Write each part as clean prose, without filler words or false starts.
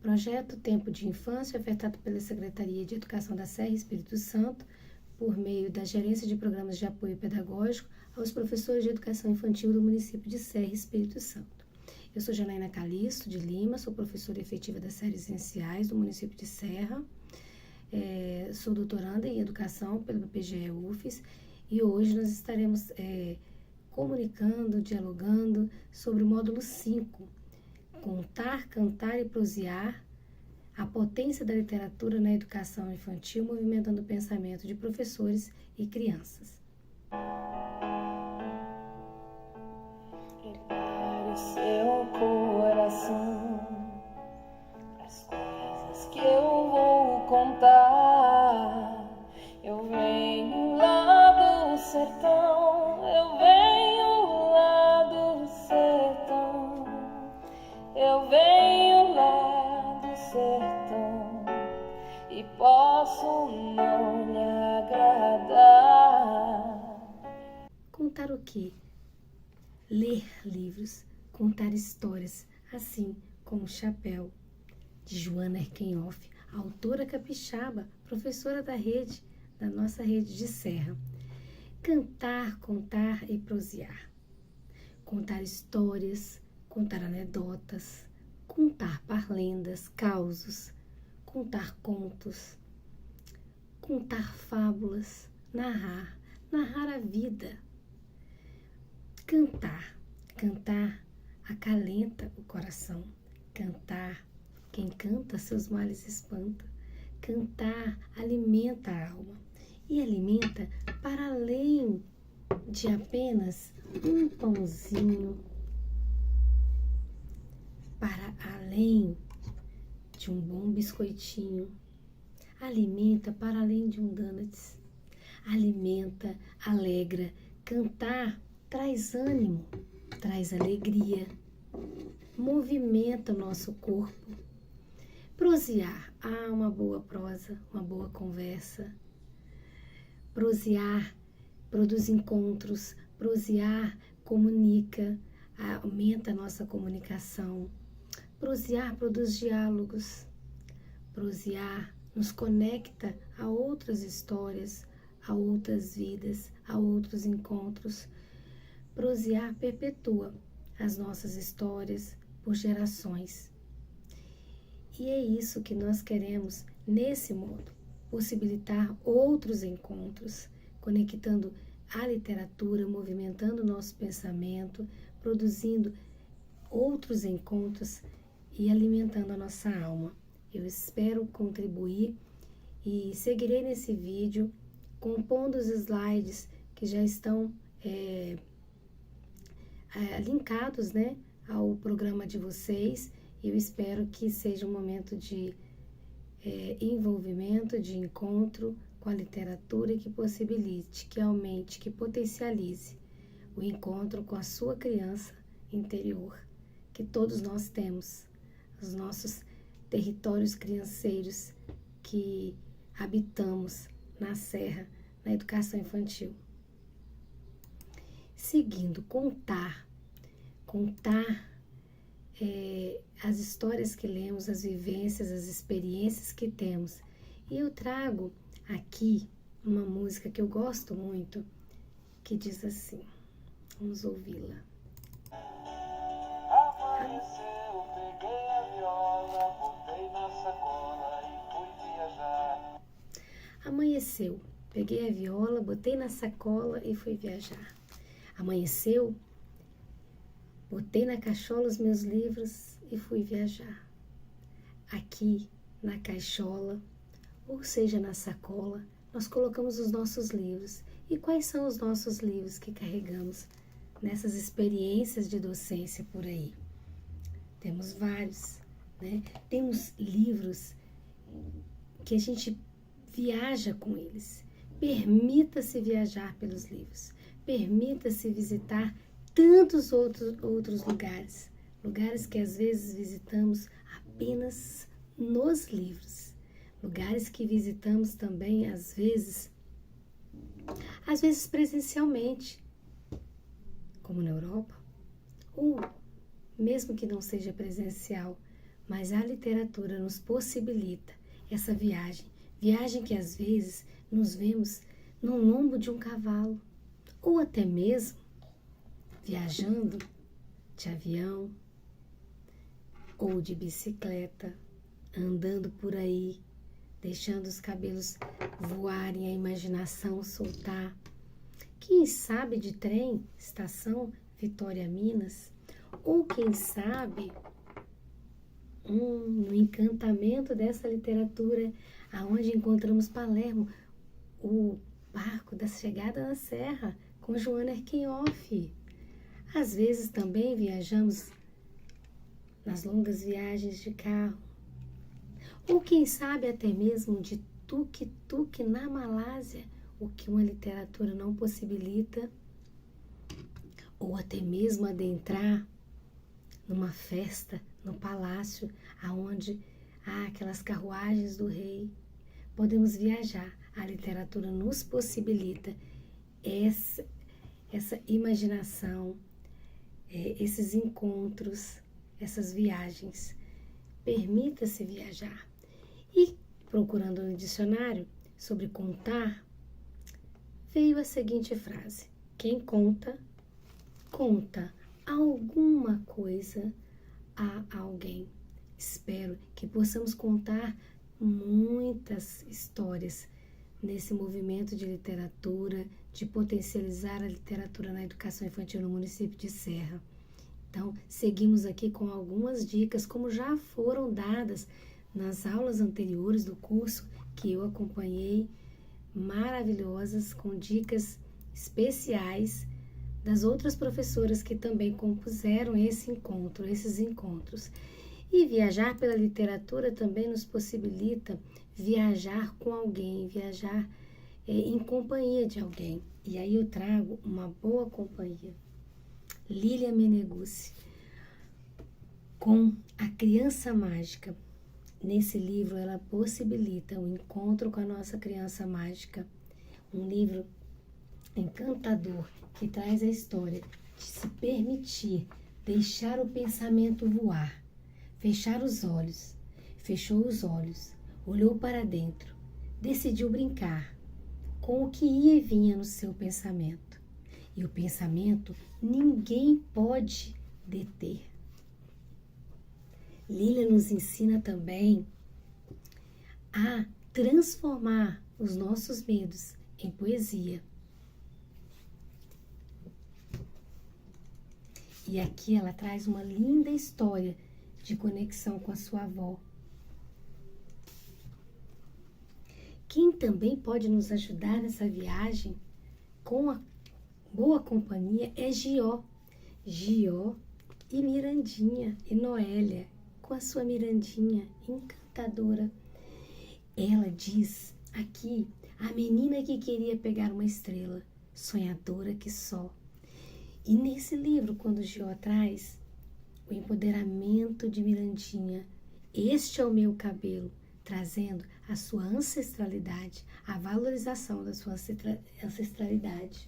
Projeto Tempo de Infância, ofertado pela Secretaria de Educação da Serra Espírito Santo, por meio da Gerência de Programas de Apoio Pedagógico aos professores de educação infantil do município de Serra Espírito Santo. Eu sou Janaína Calisto de Lima, sou professora efetiva das séries essenciais do município de Serra, sou doutoranda em Educação pelo PGE-UFES e hoje nós estaremos comunicando, dialogando sobre o módulo 5, Contar, Cantar e Prosear, a potência da literatura na educação infantil, movimentando o pensamento de professores e crianças. Prepare seu coração, as coisas que eu vou contar. Eu venho lá do sertão, eu venho lá do sertão, eu venho lá do sertão e posso não lhe agradar. Contar o quê? Ler livros, contar histórias, assim como O Chapéu, de Joana Erkenhoff, autora capixaba, professora da nossa rede de Serra. Cantar, contar e prosear. Contar histórias, contar anedotas, contar parlendas, causos, contar contos, contar fábulas, narrar a vida. Cantar acalenta o coração. Cantar, quem canta seus males espanta. Cantar alimenta a alma e alimenta para além de apenas um pãozinho, para além de um bom biscoitinho. Alimenta para além de um donuts. Alimenta, alegra. Cantar traz ânimo, traz alegria, movimenta o nosso corpo. Prosear, uma boa prosa, uma boa conversa. Prosear produz encontros, prosear comunica, aumenta a nossa comunicação. Prosear produz diálogos, prosear nos conecta a outras histórias, a outras vidas, a outros encontros. Prosear perpetua as nossas histórias por gerações. E é isso que nós queremos nesse modo, possibilitar outros encontros, conectando a literatura, movimentando o nosso pensamento, produzindo outros encontros e alimentando a nossa alma. Eu espero contribuir e seguirei nesse vídeo compondo os slides que já estão linkados, ao programa de vocês. Eu espero que seja um momento de envolvimento, de encontro com a literatura e que possibilite, que aumente, que potencialize o encontro com a sua criança interior, que todos nós temos, os nossos territórios crianceiros que habitamos na Serra, na educação infantil. Seguindo, contar as histórias que lemos, as vivências, as experiências que temos. E eu trago aqui uma música que eu gosto muito, que diz assim, vamos ouvi-la. Amanheceu, peguei a viola, botei na sacola e fui viajar. Amanheceu, peguei a viola, botei na sacola e fui viajar. Amanheceu, botei na cachola os meus livros e fui viajar. Aqui, na caixola, ou seja, na sacola, nós colocamos os nossos livros. E quais são os nossos livros que carregamos nessas experiências de docência por aí? Temos vários, Temos livros que a gente viaja com eles. Permita-se viajar pelos livros. Permita-se visitar tantos outros lugares. Lugares que às vezes visitamos apenas nos livros. Lugares que visitamos também, às vezes presencialmente, como na Europa, ou mesmo que não seja presencial, mas a literatura nos possibilita essa viagem. Viagem que às vezes nos vemos no lombo de um cavalo, ou até mesmo viajando de avião ou de bicicleta, andando por aí, deixando os cabelos voarem, a imaginação soltar. Quem sabe de trem, estação Vitória Minas, ou quem sabe no encantamento dessa literatura, aonde encontramos Palermo, o barco da chegada na Serra, com Joana Erquinhoff. Às vezes também viajamos nas longas viagens de carro, ou quem sabe até mesmo de tuk-tuk na Malásia, o que uma literatura não possibilita, ou até mesmo adentrar numa festa no palácio, aonde há aquelas carruagens do rei. Podemos viajar, a literatura nos possibilita essa imaginação, esses encontros, essas viagens. Permita-se viajar. E, procurando no dicionário sobre contar, veio a seguinte frase: quem conta, conta alguma coisa a alguém. Espero que possamos contar muitas histórias nesse movimento de literatura, de potencializar a literatura na educação infantil no município de Serra. Então, seguimos aqui com algumas dicas, como já foram dadas nas aulas anteriores do curso que eu acompanhei, maravilhosas, com dicas especiais das outras professoras que também compuseram esses encontros. E viajar pela literatura também nos possibilita viajar com alguém, viajar em companhia de alguém. E aí eu trago uma boa companhia. Lília Meneguzzi, com A Criança Mágica. Nesse livro ela possibilita o encontro com a nossa criança mágica. Um livro encantador que traz a história de se permitir deixar o pensamento voar. Fechar os olhos, fechou os olhos, olhou para dentro, decidiu brincar com o que ia e vinha no seu pensamento. E o pensamento ninguém pode deter. Lília nos ensina também a transformar os nossos medos em poesia. E aqui ela traz uma linda história de conexão com a sua avó. Quem também pode nos ajudar nessa viagem com a boa companhia é Gió. Gió e Mirandinha e Noélia, com a sua Mirandinha encantadora. Ela diz aqui, a menina que queria pegar uma estrela, sonhadora que só. E nesse livro, quando Gió traz o empoderamento de Mirandinha, este é o meu cabelo, trazendo a sua ancestralidade, a valorização da sua ancestralidade.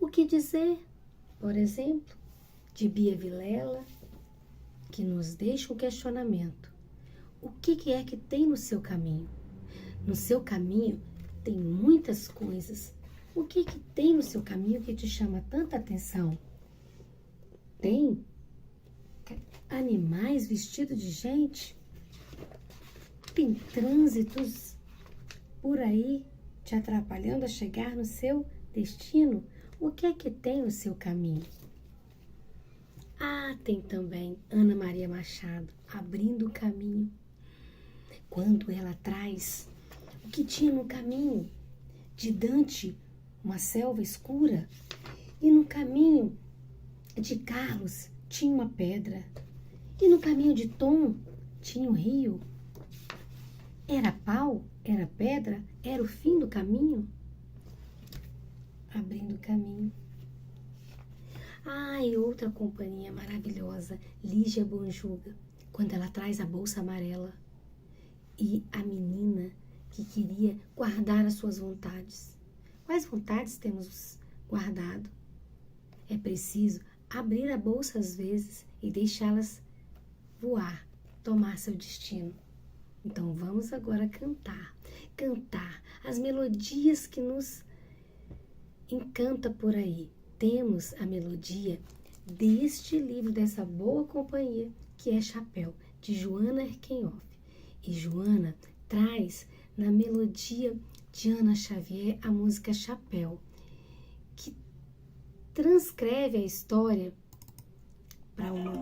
O que dizer, por exemplo, de Bia Vilela, que nos deixa um questionamento. O que é que tem no seu caminho? No seu caminho tem muitas coisas. O que tem no seu caminho que te chama tanta atenção? Tem animais vestidos de gente? Tem trânsitos por aí te atrapalhando a chegar no seu destino? O que é que tem no seu caminho? Ah, tem também Ana Maria Machado, Abrindo o Caminho. Quando ela traz o que tinha no caminho de Dante, uma selva escura, e no caminho de Carlos tinha uma pedra, e no caminho de Tom tinha um rio. Era pau? Era pedra? Era o fim do caminho? Abrindo o Caminho. Ah, e outra companhia maravilhosa, Lígia Bonjuga, quando ela traz a bolsa amarela e a menina que queria guardar as suas vontades. Quais vontades temos guardado? É preciso abrir a bolsa às vezes e deixá-las voar tomar seu destino. Então vamos agora cantar as melodias que nos encanta por aí. Temos a melodia deste livro, dessa boa companhia, que é Chapéu, de Joana Erkenhoff. E Joana traz na melodia de Ana Xavier a música Chapéu, que transcreve a história para uma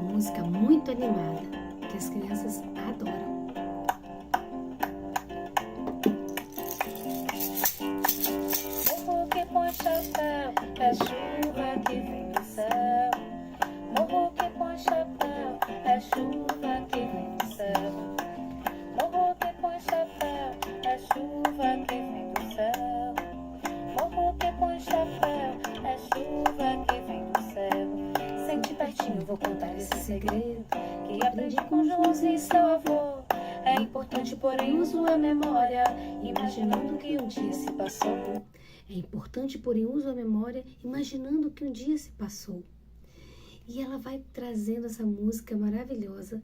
música muito animada, que as crianças adoram. Morro que põe chapéu, é chuva que vem do céu. Morro que põe chapéu, é chuva que vem do céu. Morro que põe chapéu, é chuva que vem do céu. Morro que põe chapéu, é chuva que vem do céu. Sente pertinho, vou contar esse segredo que aprendi com Joãozinho, seu avô. É importante, porém, uso a memória, imaginando que um dia se passou. É importante, porém, uso a memória, imaginando que um dia se passou. E ela vai trazendo essa música maravilhosa,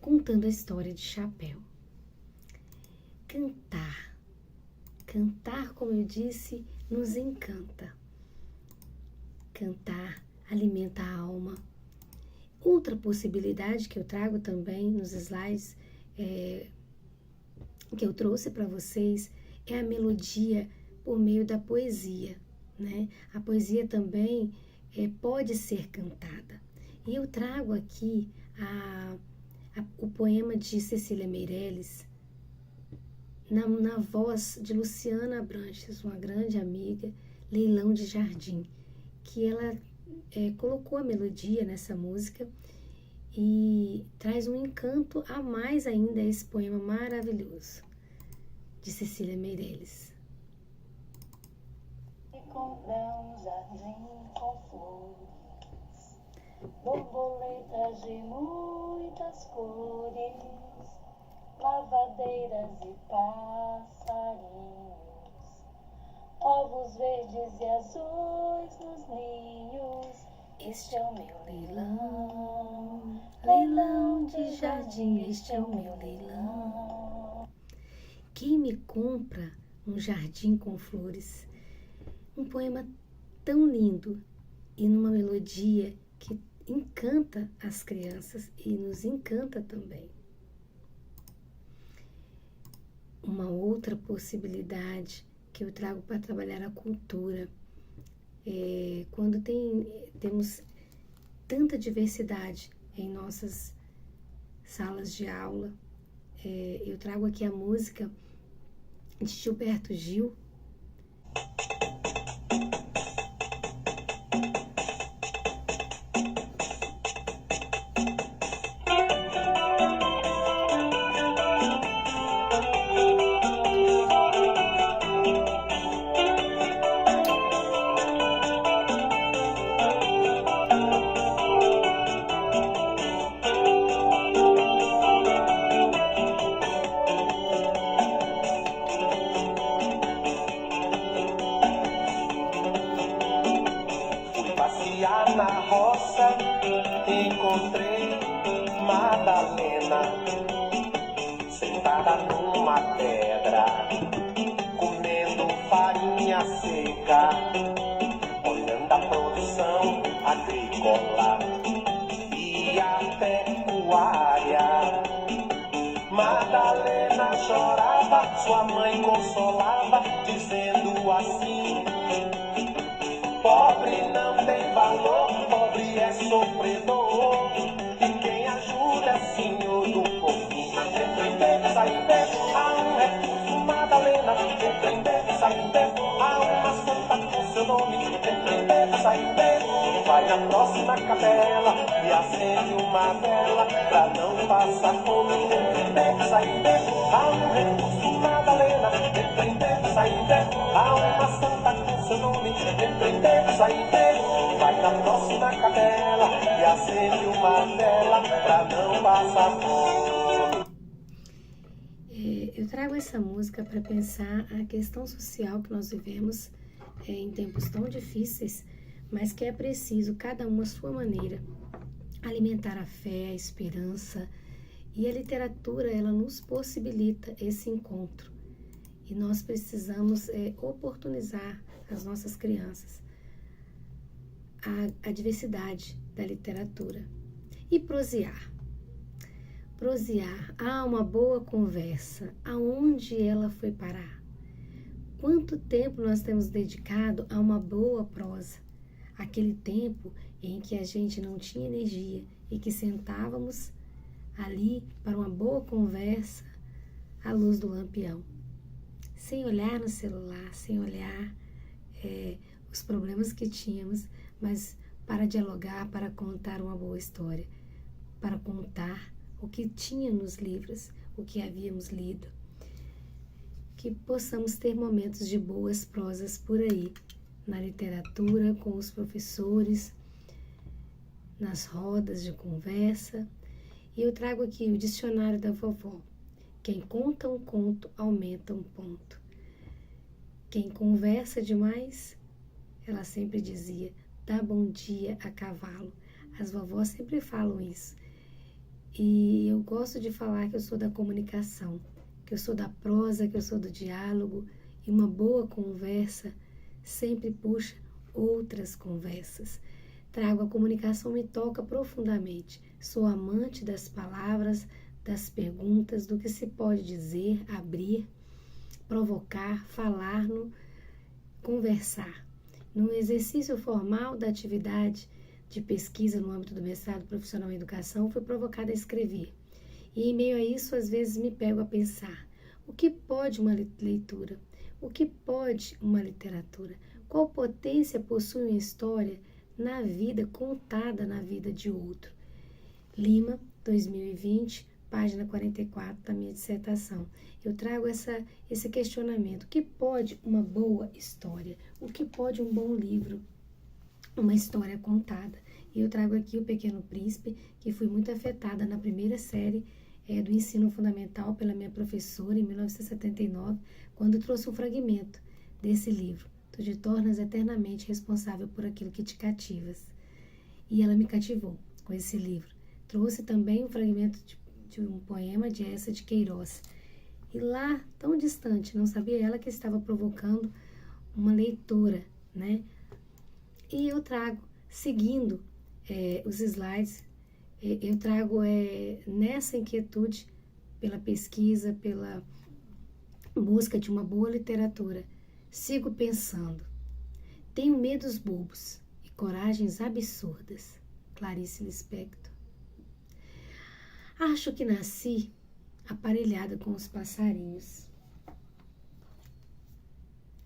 contando a história de Chapéu. Cantar, como eu disse, nos encanta. Cantar alimenta a alma. Outra possibilidade que eu trago também nos slides que eu trouxe para vocês é a melodia por meio da poesia, né? A poesia também pode ser cantada. E eu trago aqui o poema de Cecília Meirelles, na voz de Luciana Abranches, uma grande amiga, Leilão de Jardim, que ela colocou a melodia nessa música e traz um encanto a mais ainda a esse poema maravilhoso de Cecília Meirelles. Um jardim com flores, borboletas de muitas cores, lavadeiras e passarinhos, ovos verdes e azuis nos ninhos. Este é o meu leilão, leilão de jardim, este é o meu leilão. Quem me compra um jardim com flores? Um poema tão lindo e numa melodia que encanta as crianças e nos encanta também. Uma outra possibilidade que eu trago para trabalhar a cultura quando temos tanta diversidade em nossas salas de aula, eu trago aqui a música de Gilberto Gil. Na roça encontrei Madalena sentada numa pedra, comendo farinha seca, olhando a produção agrícola e a pecuária. Madalena chorava, sua mãe consolava, dizendo assim: pobre não tem valor, pobre é sofredor, e quem ajuda é senhor do povinho. Empreender, sair, há um recurso, Madalena. Empreender, sair, há uma santa com seu nome. Empreender, sair, vai na próxima capela e acende uma vela pra não passar fome. Empreender, sair, há um recurso, Madalena. Empreender, sair, há uma santa com seu nome. Empreender, sair, vai na próxima capela e acende uma vela pra não passar fome. Eu trago essa música para pensar a questão social que nós vivemos em tempos tão difíceis, mas que é preciso, cada um à sua maneira, alimentar a fé, a esperança. E a literatura, ela nos possibilita esse encontro. E nós precisamos oportunizar as nossas crianças a diversidade da literatura. E prosear. Prosear. Uma boa conversa. Aonde ela foi parar? Quanto tempo nós temos dedicado a uma boa prosa? Aquele tempo em que a gente não tinha energia e que sentávamos ali para uma boa conversa à luz do lampião, sem olhar no celular, sem olhar os problemas que tínhamos, mas para dialogar, para contar uma boa história, para contar o que tinha nos livros, o que havíamos lido. Que possamos ter momentos de boas prosas por aí, na literatura, com os professores, nas rodas de conversa. E eu trago aqui o dicionário da vovó. Quem conta um conto, aumenta um ponto. Quem conversa demais, ela sempre dizia, dá bom dia a cavalo. As vovós sempre falam isso. E eu gosto de falar que eu sou da comunicação, que eu sou da prosa, que eu sou do diálogo. E uma boa conversa sempre puxa outras conversas. Trago a comunicação, me toca profundamente. Sou amante das palavras, das perguntas, do que se pode dizer, abrir, provocar, falar, conversar. No exercício formal da atividade de pesquisa no âmbito do mestrado profissional em educação, fui provocada a escrever. E em meio a isso, às vezes me pego a pensar, o que pode uma leitura? O que pode uma literatura? Qual potência possui uma história na vida, contada na vida de outro? Lima, 2020, página 44 da minha dissertação. Eu trago esse questionamento. O que pode uma boa história? O que pode um bom livro? Uma história contada. E eu trago aqui o Pequeno Príncipe, que fui muito afetada na primeira série do ensino fundamental pela minha professora em 1979, quando trouxe um fragmento desse livro. Tu te tornas eternamente responsável por aquilo que te cativas. E ela me cativou com esse livro. Trouxe também um fragmento de um poema de Eça de Queiroz. E lá, tão distante, não sabia ela que estava provocando uma leitora, né? E eu trago, seguindo os slides, eu trago nessa inquietude pela pesquisa, pela busca de uma boa literatura. Sigo pensando. Tenho medos bobos e coragens absurdas. Clarice Lispector. Acho que nasci aparelhada com os passarinhos.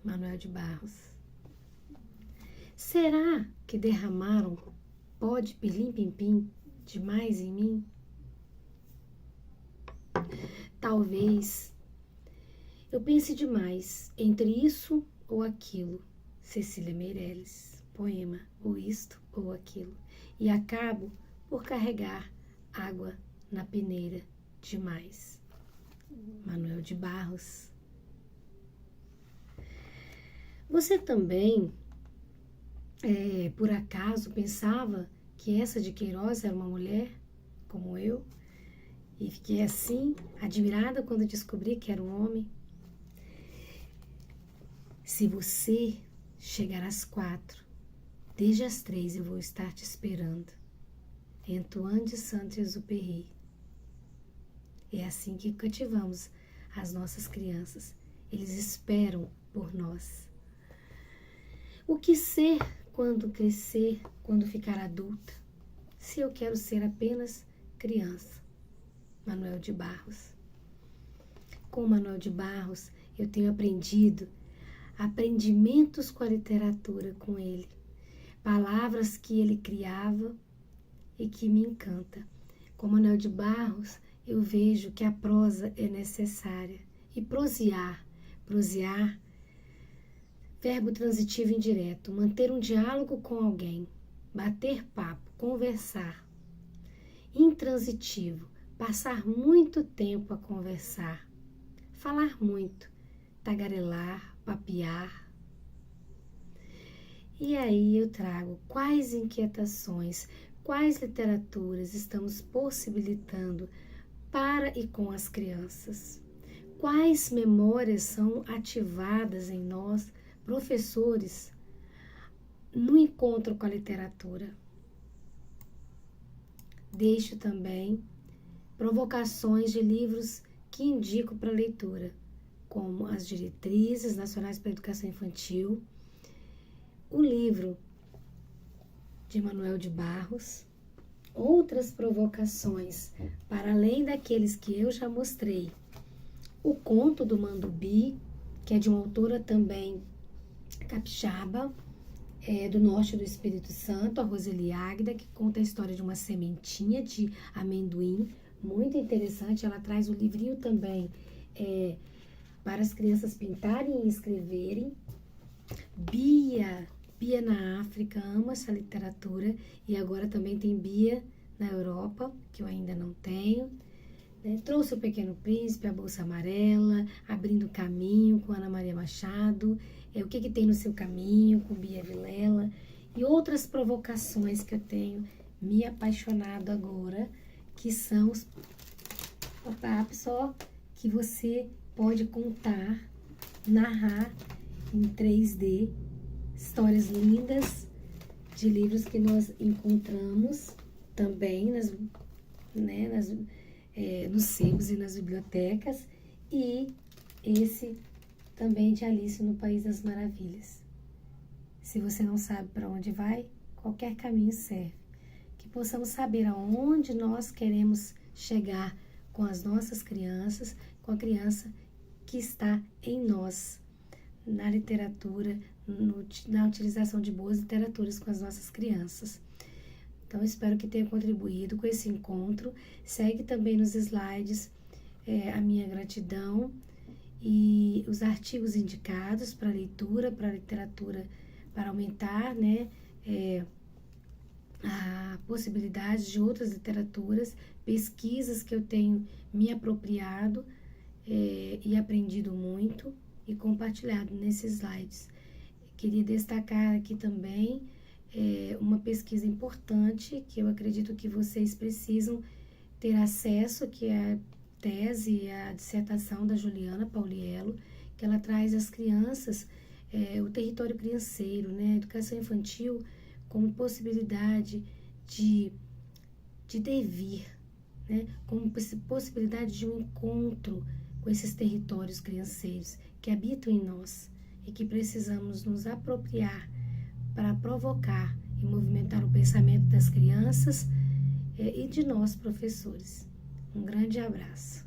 Manuel de Barros. Será que derramaram pó de pirlim-pim-pim demais em mim? Talvez eu pense demais entre isso ou aquilo. Cecília Meirelles, poema, ou isto ou aquilo. E acabo por carregar água na peneira demais. Manuel de Barros. Você também, por acaso, pensava que essa de Queiroz era uma mulher, como eu? E fiquei assim, admirada quando descobri que era um homem? Se você chegar às 4, desde as 3 eu vou estar te esperando. Antoine de Saint-Exupéry. É assim que cativamos as nossas crianças. Eles esperam por nós. O que ser quando crescer, quando ficar adulta, se eu quero ser apenas criança? Manuel de Barros. Com Manuel de Barros, eu tenho aprendimentos com a literatura com ele. Palavras que ele criava e que me encanta. Com Manuel de Barros, eu vejo que a prosa é necessária. E prosear, verbo transitivo indireto, manter um diálogo com alguém, bater papo, conversar. Intransitivo, passar muito tempo a conversar, falar muito, tagarelar, papear. E aí eu trago quais inquietações, quais literaturas estamos possibilitando para e com as crianças? Quais memórias são ativadas em nós, professores, no encontro com a literatura? Deixo também provocações de livros que indico para leitura, como as Diretrizes Nacionais para a Educação Infantil, o livro de Manuel de Barros, outras provocações, para além daqueles que eu já mostrei, o Conto do Mandubi, que é de uma autora também capixaba, do norte do Espírito Santo, a Roseli Águida, que conta a história de uma sementinha de amendoim, muito interessante. Ela traz o livrinho também para as crianças pintarem e escreverem. Bia na África, ama essa literatura, e agora também tem Bia na Europa, que eu ainda não tenho. Trouxe o Pequeno Príncipe, a Bolsa Amarela, Abrindo Caminho, com Ana Maria Machado, O que tem no seu caminho, com Bia Vilela, e outras provocações que eu tenho me apaixonado agora, que são os pop-ups só que você pode contar, narrar em 3D, histórias lindas de livros que nós encontramos também nos sebos e nas bibliotecas, e esse também de Alice no País das Maravilhas. Se você não sabe para onde vai, qualquer caminho serve. Que possamos saber aonde nós queremos chegar com as nossas crianças, com a criança que está em nós, na literatura, na utilização de boas literaturas com as nossas crianças. Então, espero que tenha contribuído com esse encontro. Segue também nos slides a minha gratidão e os artigos indicados para leitura, para literatura, para aumentar a possibilidade de outras literaturas, pesquisas que eu tenho me apropriado e aprendido muito e compartilhado nesses slides. Queria destacar aqui também uma pesquisa importante que eu acredito que vocês precisam ter acesso, que é a tese e a dissertação da Juliana Pauliello, que ela traz às crianças o território crianceiro, a educação infantil como possibilidade de devir, como possibilidade de um encontro com esses territórios crianceiros que habitam em nós e que precisamos nos apropriar para provocar e movimentar o pensamento das crianças e de nós, professores. Um grande abraço.